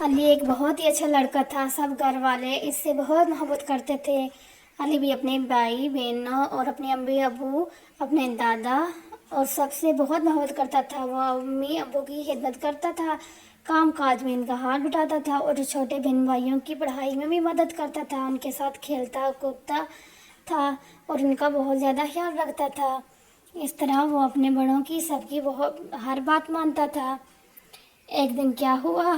علی ایک بہت ہی اچھا لڑکا تھا، سب گھر والے اس سے بہت محبت کرتے تھے۔ علی بھی اپنے بھائی بہنوں اور اپنے امی ابو، اپنے دادا اور سب سے بہت محبت کرتا تھا۔ وہ امی ابو کی خدمت کرتا تھا، کام کاج میں ان کا ہاتھ بٹاتا تھا اور چھوٹے بہن بھائیوں کی پڑھائی میں بھی مدد کرتا تھا، ان کے ساتھ کھیلتا کودتا تھا اور ان کا بہت زیادہ خیال رکھتا تھا۔ اس طرح وہ اپنے بڑوں کی سب کی ہر بات مانتا تھا۔ ایک دن کیا ہوا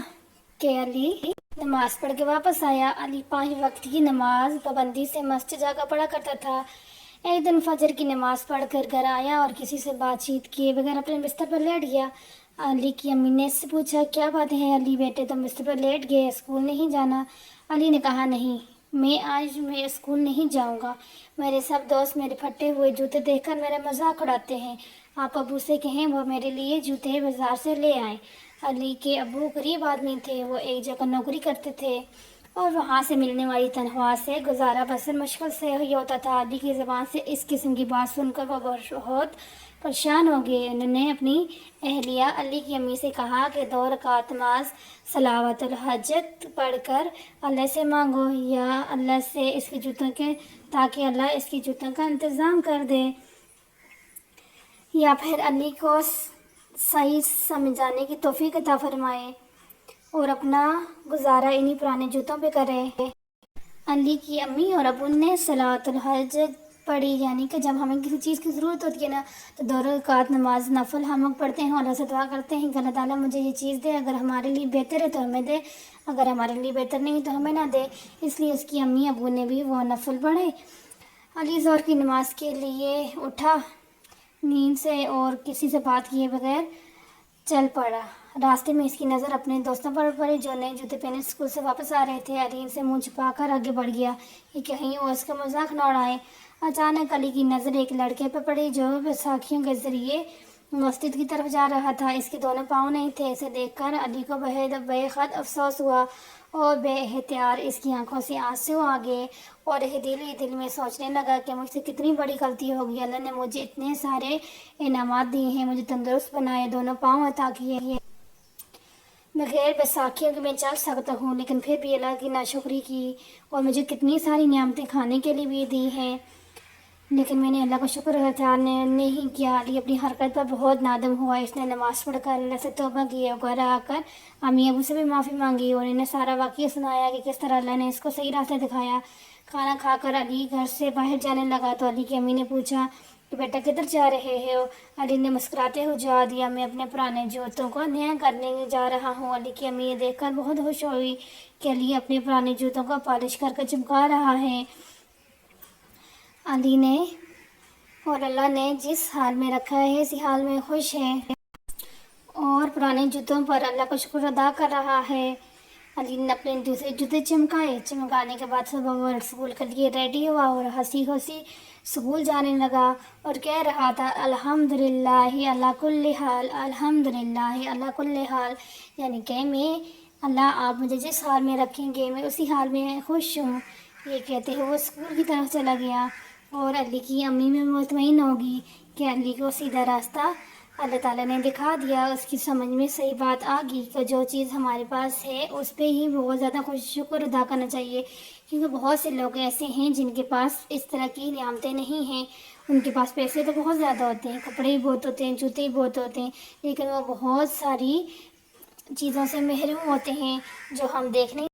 کہ علی نماز پڑھ کے واپس آیا۔ علی 5 وقت کی نماز پابندی سے مسجد جا کر پڑھا کرتا تھا۔ ایک دن فجر کی نماز پڑھ کر گھر آیا اور کسی سے بات چیت کیے بغیر اپنے بستر پر لیٹ گیا۔ علی کی امی نے اس سے پوچھا، کیا بات ہے علی بیٹے، تم بستر پر لیٹ گئے، اسکول نہیں جانا؟ علی نے کہا، نہیں، آج میں اسکول نہیں جاؤں گا۔ میرے سب دوست میرے پھٹے ہوئے جوتے دیکھ کر میرا مذاق اڑاتے ہیں۔ آپ ابو سے کہیں وہ میرے لیے جوتے بازار سے لے آئیں۔ علی کے ابو غریب آدمی تھے، وہ ایک جگہ نوکری کرتے تھے اور وہاں سے ملنے والی تنخواہ سے گزارا بسر مشکل سے ہی ہوتا تھا۔ علی کی زبان سے اس قسم کی بات سن کر وہ بہت پریشان ہو گئے۔ انہوں نے اپنی اہلیہ علی کی امی سے کہا کہ 2 رکعت نماز صلوات الحاجت پڑھ کر اللہ سے مانگو، یا اللہ سے اس کے جوتوں کے تاکہ اللہ اس کے جوتوں کا انتظام کر دے، یا پھر علی کو صحیح سمجھانے کی توفیق عطا فرمائے اور اپنا گزارا انہی پرانے جوتوں پہ کرے۔ علی کی امی اور ابو نے صلوات الحاجت پڑھی، یعنی کہ جب ہمیں کسی چیز کی ضرورت ہوتی ہے نا تو 2 رکعت نماز نفل ہم لوگ پڑھتے ہیں، اللہ سے دعا کرتے ہیں کہ اللہ تعالیٰ مجھے یہ چیز دے، اگر ہمارے لیے بہتر ہے تو ہمیں دے، اگر ہمارے لیے بہتر نہیں تو ہمیں نہ دے۔ اس لیے اس کی امی ابو نے بھی وہ نفل پڑھے۔ علی ظہر کی نماز کے لیے اٹھا نیند سے اور کسی سے بات کیے بغیر چل پڑا۔ راستے میں اس کی نظر اپنے دوستوں پر پڑی جو نئے جوتے پہنے اسکول سے واپس آ رہے تھے۔ علی ان سے منہ چھپا کر آگے بڑھ گیا کہ کہیں وہ اس کا مذاق نہ اڑائے۔ اچانک علی کی نظر ایک لڑکے پر پڑی جو بیساکھیوں کے ذریعے مسجد کی طرف جا رہا تھا۔ اس کے دونوں پاؤں نہیں تھے۔ اسے دیکھ کر علی کو بے حد افسوس ہوا اور بے اختیار اس کی آنکھوں سے آنسو آ گئے اور دل میں سوچنے لگا کہ مجھ سے کتنی بڑی غلطی ہو گئی۔ اللہ نے مجھے اتنے سارے انعامات دیے ہیں، مجھے تندرست بنائے، دونوں پاؤں عطا کیے ہیں، بغیر بیساکھیوں کے میں چل سکتا ہوں، لیکن پھر بھی اللہ کی ناشکری کی، اور مجھے کتنی ساری نعمتیں کھانے کے لیے بھی دی ہیں، لیکن میں نے اللہ کا شکر ادا نہیں کیا۔ علی اپنی حرکت پر بہت نادم ہوا۔ اس نے نماز پڑھ کر اللہ سے توبہ کی اور گھر آ کر امی ابو سے بھی معافی مانگی اور انہیں سارا واقعہ سنایا کہ کس طرح اللہ نے اس کو صحیح راستے دکھایا۔ کھانا کھا کر علی گھر سے باہر جانے لگا تو علی کی امی نے پوچھا کہ بیٹا کدھر جا رہے ہو؟ علی نے مسکراتے ہوئے جواب دیا، میں اپنے پرانے جوتوں کو نیا کرنے جا رہا ہوں۔ علی کی امی یہ دیکھ کر بہت خوش ہوئی کہ علی اپنے پرانے جوتوں کو پالش کر کے چمکا رہا ہے۔ علی نے اور اللہ نے جس حال میں رکھا ہے اسی حال میں خوش ہے اور پرانے جوتوں پر اللہ کا شکر ادا کر رہا ہے۔ علی نے اپنے دوسرے جوتے چمکانے کے بعد صبح وہ اسکول کے لیے ریڈی ہوا اور ہنسی اسکول جانے لگا اور کہہ رہا تھا، الحمدللہ علی کل حال، الحمدللہ علی کل حال، یعنی کہ اللہ آپ مجھے جس حال میں رکھیں گے میں اسی حال میں خوش ہوں۔ یہ کہتے ہوئے وہ اسکول کی طرف چلا گیا اور علی کی امی میں مطمئن ہوگی کہ علی کو سیدھا راستہ اللہ تعالیٰ نے دکھا دیا۔ اس کی سمجھ میں صحیح بات آ گئی کہ جو چیز ہمارے پاس ہے اس پہ ہی بہت زیادہ شکر ادا کرنا چاہیے، کیونکہ بہت سے لوگ ایسے ہیں جن کے پاس اس طرح کی نعمتیں نہیں ہیں۔ ان کے پاس پیسے تو بہت زیادہ ہوتے ہیں، کپڑے بھی بہت ہوتے ہیں، جوتے بھی بہت ہوتے ہیں، لیکن وہ بہت ساری چیزوں سے محروم ہوتے ہیں جو ہم دیکھ نہیں